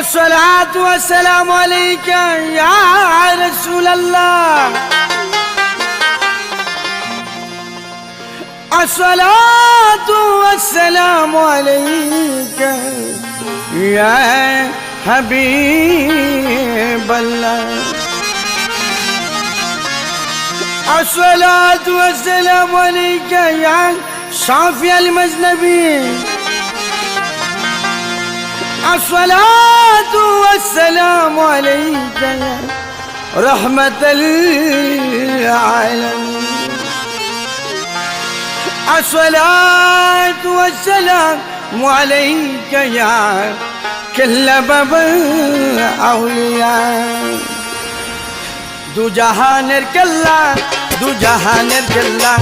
الصلاة والسلام عليك يا رسول الله. الصلاة والسلام عليك يا حبيب الله. الصلاة والسلام عليك يا شافي المذنبين. الصلاة والسلام عليك يا رحمة العالمين. الصلاة والسلام عليك يا كل باب أولياء. دو جهانের কেল্লা, দু জাহানের কেল্লা,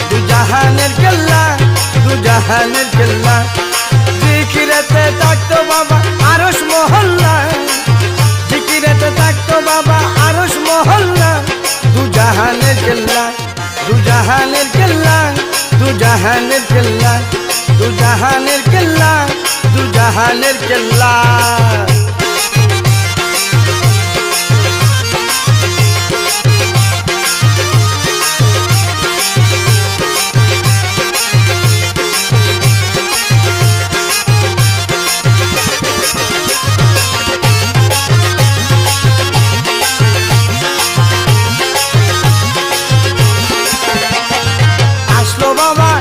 দু জাহানের কেল্লা, দু জাহানের কেল্লা। জিকিরেতে থাকতো বাবা আরশ মহল্লা, জিকিরেতে থাকতো বাবা আরশ মহল্লা। দু জাহানের কেল্লা, দু জাহানের কেল্লা, দু জাহানের কেল্লা, দু জাহানের কেল্লা, দু জাহানের কেল্লা। আসলো বাবা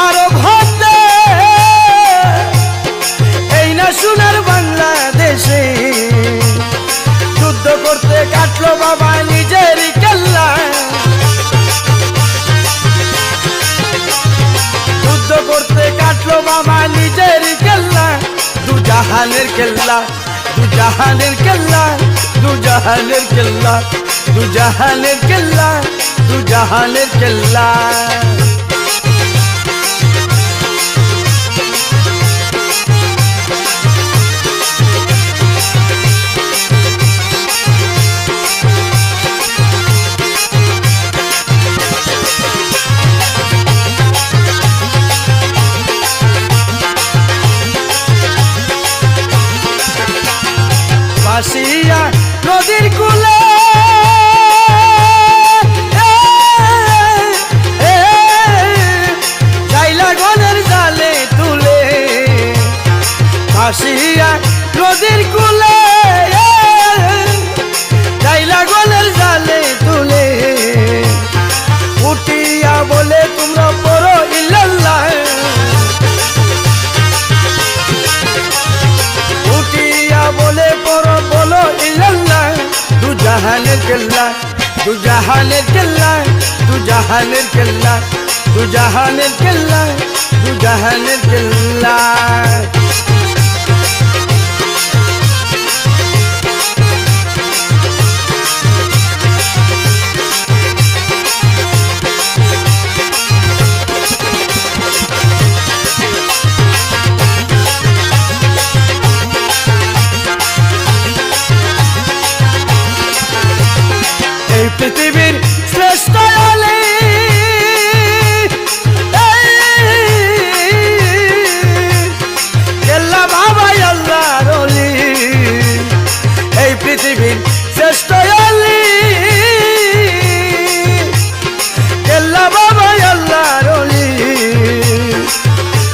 আরব হতে, এই না সোনার বাংলাদেশে। যুদ্ধ করতে কাটলো বাবা নিজেরই কেল্লা, যুদ্ধ করতে কাটলো বাবা নিজেরই কেল্লা। দু জাহানের কেল্লা, দু জাহানের কেল্লা, দু জাহানের কেল্লা, দু জাহানের কেল্লা, দু জাহানের কেল্লা। ভাসিয়া নদীর কূলে যাইলা গনের জালে তুলে, ভাসিয়া নদীর কূলে যাইলা গনের জালে তুলে। উঠিয়া বলে তোমরা পড়ো ইল্লাল্লাহ, উঠিয়া বলে পড়ো বলো ইল্লাল্লাহ। দু জাহানের কেল্লা, দু জাহানের কেল্লা, দু জাহানের কেল্লা, দু জাহানের কেল্লা, দু জাহানের কেল্লা। এই পৃথিবীর শ্রেষ্ঠ আলী, কেল্লা বাবা আল্লাহর ওলি। এই পৃথিবীর শ্রেষ্ঠ আলী, কেল্লা বাবা আল্লাহর ওলি।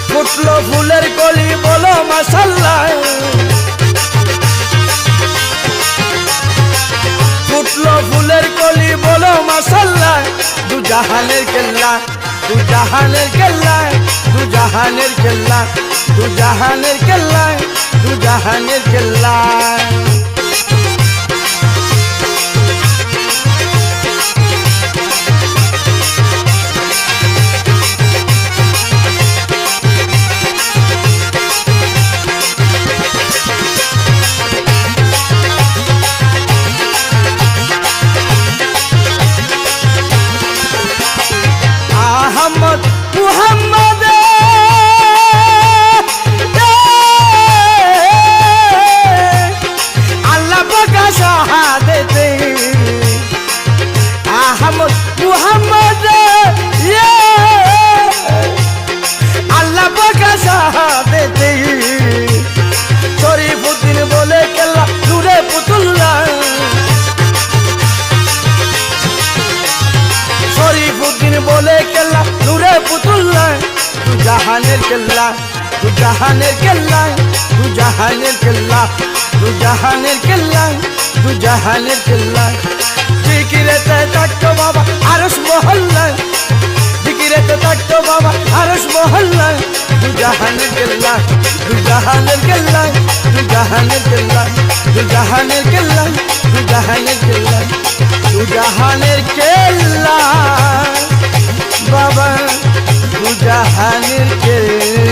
ফুটলো ফুলের কলি বলো মাশাআল্লাহ, ফুটলো ফুলের কলি বলো মাশাআল্লাহ। দু জাহানের কেল্লা, দু জাহানের কেল্লা, দু জাহানের কেল্লা, দু জাহানের কেল্লা, দু জাহানের কেল্লা। আহমদ মুহাম্মদ জাহানের কেল্লা দু জাহানের কেল্লা দু জাহানের কেল্লা দু জাহানের কেল্লা দু জাহানের কেল্লা জিকিরেতে থাকতো বাবা আরশ মহল্লা জিকিরেতে থাকতো বাবা আরশ মহল্লা দু জাহানের কেল্লা দু জাহানের কেল্লা দু জাহানের কেল্লা দু জাহানের কেল্লা দু জাহানের কেল্লা দু জাহানের কেল্লা বাবা দু জাহানের কেল্লা